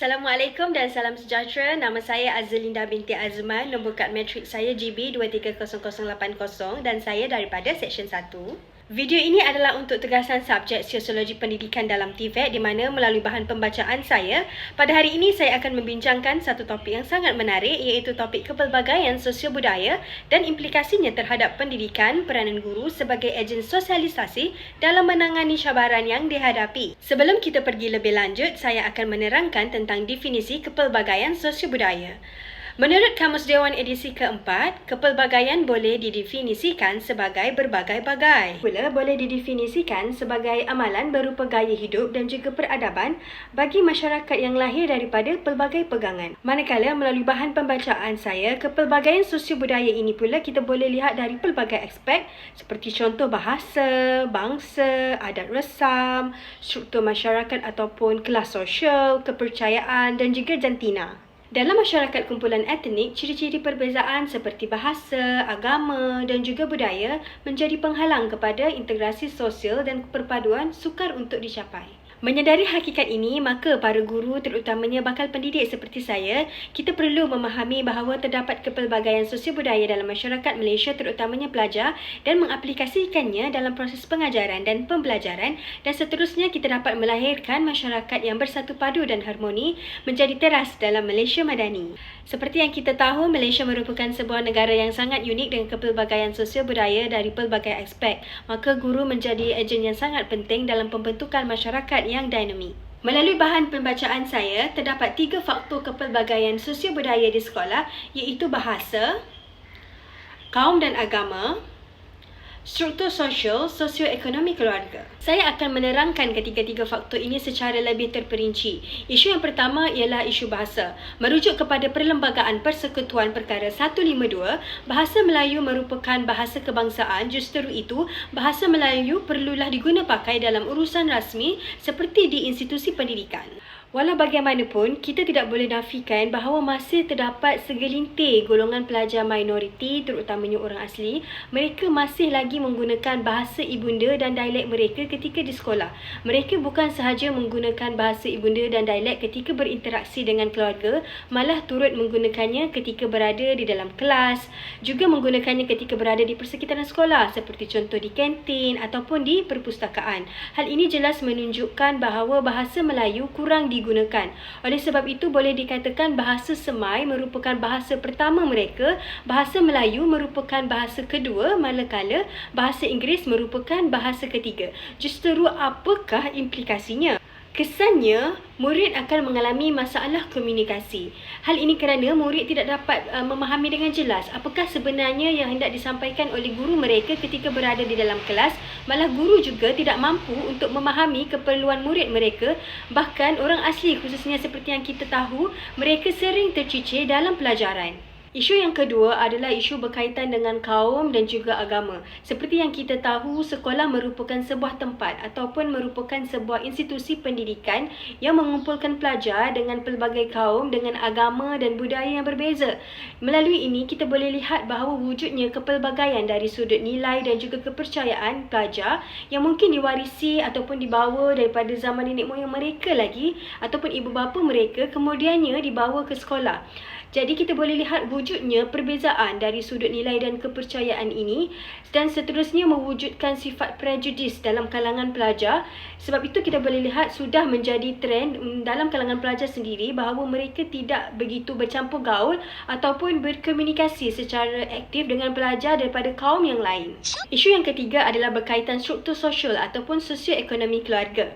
Assalamualaikum dan salam sejahtera. Nama saya Azlinda binti Azman. Nombor kad matrik saya GB230080 dan saya daripada Seksyen 1. Video ini adalah untuk tegasan subjek Sosiologi Pendidikan dalam TVET, di mana melalui bahan pembacaan saya, pada hari ini saya akan membincangkan satu topik yang sangat menarik, iaitu topik kepelbagaian sosio-budaya dan implikasinya terhadap pendidikan, peranan guru sebagai ejen sosialisasi dalam menangani cabaran yang dihadapi. Sebelum kita pergi lebih lanjut, saya akan menerangkan tentang definisi kepelbagaian sosio-budaya. Menurut Kamus Dewan edisi keempat, kepelbagaian boleh didefinisikan sebagai berbagai-bagai. Pula boleh didefinisikan sebagai amalan berupa gaya hidup dan juga peradaban bagi masyarakat yang lahir daripada pelbagai pegangan. Manakala melalui bahan pembacaan saya, kepelbagaian sosio-budaya ini pula kita boleh lihat dari pelbagai aspek seperti contoh bahasa, bangsa, adat resam, struktur masyarakat ataupun kelas sosial, kepercayaan dan juga jantina. Dalam masyarakat kumpulan etnik, ciri-ciri perbezaan seperti bahasa, agama dan juga budaya menjadi penghalang kepada integrasi sosial dan perpaduan sukar untuk dicapai. Menyedari hakikat ini, maka para guru terutamanya bakal pendidik seperti saya, kita perlu memahami bahawa terdapat kepelbagaian sosio-budaya dalam masyarakat Malaysia terutamanya pelajar dan mengaplikasikannya dalam proses pengajaran dan pembelajaran, dan seterusnya kita dapat melahirkan masyarakat yang bersatu padu dan harmoni menjadi teras dalam Malaysia Madani. Seperti yang kita tahu, Malaysia merupakan sebuah negara yang sangat unik dengan kepelbagaian sosio-budaya dari pelbagai aspek, maka guru menjadi ejen yang sangat penting dalam pembentukan masyarakat yang dinamik. Melalui bahan pembacaan saya, terdapat 3 faktor kepelbagaian sosio-budaya di sekolah, iaitu bahasa, kaum dan agama, struktur sosial, sosioekonomi keluarga. Saya akan menerangkan ketiga-tiga faktor ini secara lebih terperinci. Isu yang pertama ialah isu bahasa. Merujuk kepada Perlembagaan Persekutuan Perkara 152, bahasa Melayu merupakan bahasa kebangsaan. Justru itu, bahasa Melayu perlulah diguna pakai dalam urusan rasmi seperti di institusi pendidikan. Walau bagaimanapun, kita tidak boleh nafikan bahawa masih terdapat segelintir golongan pelajar minoriti, terutamanya orang asli, mereka masih lagi menggunakan bahasa ibunda dan dialek mereka ketika di sekolah. Mereka bukan sahaja menggunakan bahasa ibunda dan dialek ketika berinteraksi dengan keluarga, malah turut menggunakannya ketika berada di dalam kelas, juga menggunakannya ketika berada di persekitaran sekolah, seperti contoh di kantin ataupun di perpustakaan. Hal ini jelas menunjukkan bahawa bahasa Melayu kurang digunakan. Oleh sebab itu, boleh dikatakan bahasa semai merupakan bahasa pertama mereka, bahasa Melayu merupakan bahasa kedua, manakala bahasa Inggeris merupakan bahasa ketiga. Justru apakah implikasinya? Kesannya, murid akan mengalami masalah komunikasi. Hal ini kerana murid tidak dapat memahami dengan jelas apakah sebenarnya yang hendak disampaikan oleh guru mereka ketika berada di dalam kelas. Malah guru juga tidak mampu untuk memahami keperluan murid mereka. Bahkan orang asli khususnya seperti yang kita tahu, mereka sering tercicir dalam pelajaran. Isu yang kedua adalah isu berkaitan dengan kaum dan juga agama. Seperti yang kita tahu, sekolah merupakan sebuah tempat ataupun merupakan sebuah institusi pendidikan yang mengumpulkan pelajar dengan pelbagai kaum dengan agama dan budaya yang berbeza. Melalui ini, kita boleh lihat bahawa wujudnya kepelbagaian dari sudut nilai dan juga kepercayaan pelajar yang mungkin diwarisi ataupun dibawa daripada zaman nenek moyang mereka lagi ataupun ibu bapa mereka, kemudiannya dibawa ke sekolah. Jadi kita boleh lihat wujudnya perbezaan dari sudut nilai dan kepercayaan ini, dan seterusnya mewujudkan sifat prejudis dalam kalangan pelajar. Sebab itu kita boleh lihat sudah menjadi trend dalam kalangan pelajar sendiri bahawa mereka tidak begitu bercampur gaul ataupun berkomunikasi secara aktif dengan pelajar daripada kaum yang lain. Isu yang ketiga adalah berkaitan struktur sosial ataupun sosioekonomi keluarga.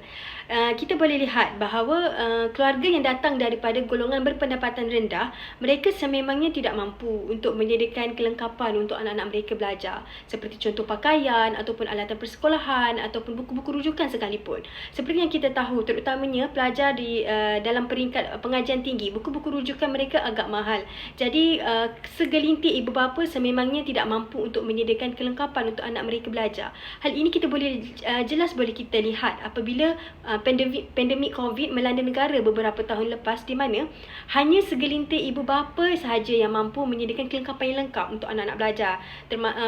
Kita boleh lihat bahawa keluarga yang datang daripada golongan berpendapatan rendah, mereka sememangnya tidak mampu untuk menyediakan kelengkapan untuk anak-anak mereka belajar, seperti contoh pakaian ataupun alatan persekolahan ataupun buku-buku rujukan sekalipun. Seperti yang kita tahu, terutamanya pelajar di dalam peringkat pengajian tinggi, buku-buku rujukan mereka agak mahal. Jadi segelintir ibu bapa sememangnya tidak mampu untuk menyediakan kelengkapan untuk anak mereka belajar. Hal ini kita boleh jelas boleh kita lihat apabila pandemik COVID melanda negara beberapa tahun lepas, di mana hanya segelintir ibu bapa sahaja yang mampu menyediakan kelengkapan yang lengkap untuk anak-anak belajar.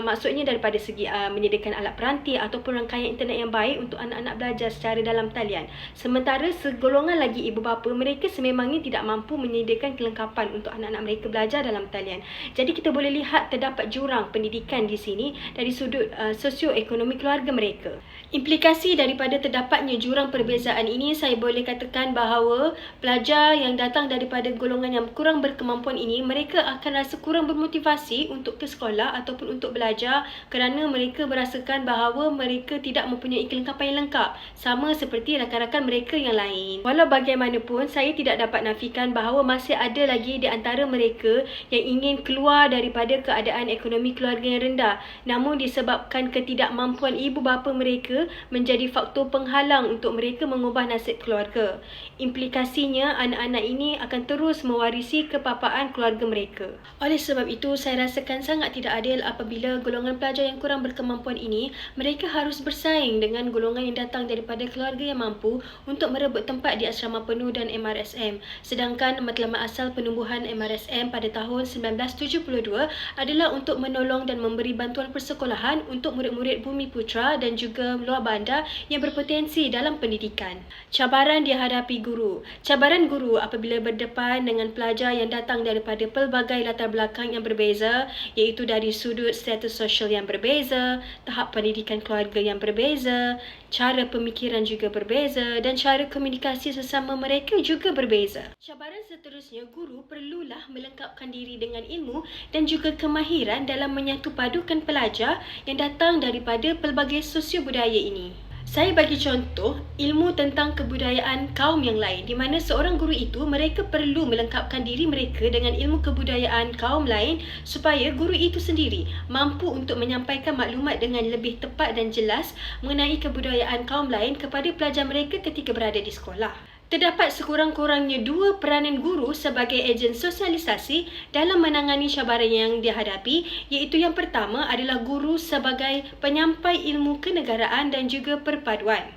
Maksudnya daripada segi menyediakan alat peranti ataupun rangkaian internet yang baik untuk anak-anak belajar secara dalam talian. Sementara segolongan lagi ibu bapa, mereka sememangnya tidak mampu menyediakan kelengkapan untuk anak-anak mereka belajar dalam talian. Jadi kita boleh lihat terdapat jurang pendidikan di sini dari sudut sosioekonomi keluarga mereka. Implikasi daripada terdapatnya jurang perbezaan ini, saya boleh katakan bahawa pelajar yang datang daripada golongan yang kurang berkemampuan ini, mereka akan rasa kurang bermotivasi untuk ke sekolah ataupun untuk belajar kerana mereka merasakan bahawa mereka tidak mempunyai kelengkapan yang lengkap, sama seperti rakan-rakan mereka yang lain. Walau bagaimanapun, saya tidak dapat nafikan bahawa masih ada lagi di antara mereka yang ingin keluar daripada keadaan ekonomi keluarga yang rendah, namun disebabkan ketidakmampuan ibu bapa mereka menjadi faktor penghalang untuk mereka mengubah nasib keluarga. Implikasinya, anak-anak ini akan terus mewarisi kepapaan keluarga mereka. Oleh sebab itu, saya rasakan sangat tidak adil apabila golongan pelajar yang kurang berkemampuan ini, mereka harus bersaing dengan golongan yang datang daripada keluarga yang mampu untuk merebut tempat di asrama penuh dan MRSM. Sedangkan matlamat asal penumbuhan MRSM pada tahun 1972 adalah untuk menolong dan memberi bantuan persekolahan untuk murid-murid Bumi Putra dan juga luar bandar yang berpotensi dalam pendidikan. Cabaran dihadapi guru. Cabaran guru apabila berdepan dengan pelajar yang datang daripada pelbagai latar belakang yang berbeza, iaitu dari sudut status sosial yang berbeza, tahap pendidikan keluarga yang berbeza, cara pemikiran juga berbeza dan cara komunikasi sesama mereka juga berbeza. Cabaran seterusnya, guru perlulah melengkapkan diri dengan ilmu dan juga kemahiran dalam menyatu padukan pelajar yang datang daripada pelbagai sosio budaya ini. Saya bagi contoh ilmu tentang kebudayaan kaum yang lain, di mana seorang guru itu mereka perlu melengkapkan diri mereka dengan ilmu kebudayaan kaum lain supaya guru itu sendiri mampu untuk menyampaikan maklumat dengan lebih tepat dan jelas mengenai kebudayaan kaum lain kepada pelajar mereka ketika berada di sekolah. Terdapat sekurang-kurangnya 2 peranan guru sebagai ejen sosialisasi dalam menangani cabaran yang dihadapi, iaitu yang pertama adalah guru sebagai penyampai ilmu kenegaraan dan juga perpaduan.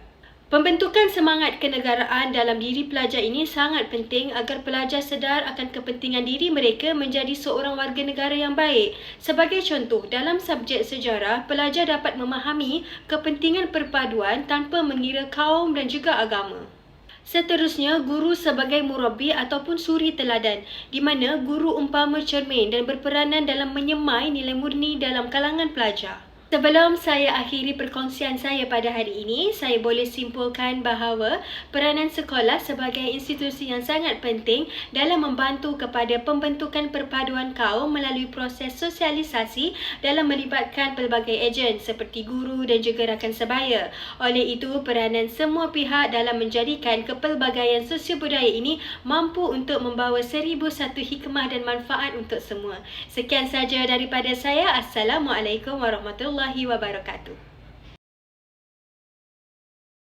Pembentukan semangat kenegaraan dalam diri pelajar ini sangat penting agar pelajar sedar akan kepentingan diri mereka menjadi seorang warga negara yang baik. Sebagai contoh, dalam subjek sejarah, pelajar dapat memahami kepentingan perpaduan tanpa mengira kaum dan juga agama. Seterusnya, guru sebagai murabbi ataupun suri teladan, di mana guru umpama cermin dan berperanan dalam menyemai nilai murni dalam kalangan pelajar. Sebelum saya akhiri perkongsian saya pada hari ini, saya boleh simpulkan bahawa peranan sekolah sebagai institusi yang sangat penting dalam membantu kepada pembentukan perpaduan kaum melalui proses sosialisasi dalam melibatkan pelbagai ejen seperti guru dan juga rakan sebaya. Oleh itu, peranan semua pihak dalam menjadikan kepelbagaian sosiobudaya ini mampu untuk membawa 1001 hikmah dan manfaat untuk semua. Sekian saja daripada saya. Assalamualaikum warahmatullahi wabarakatuh.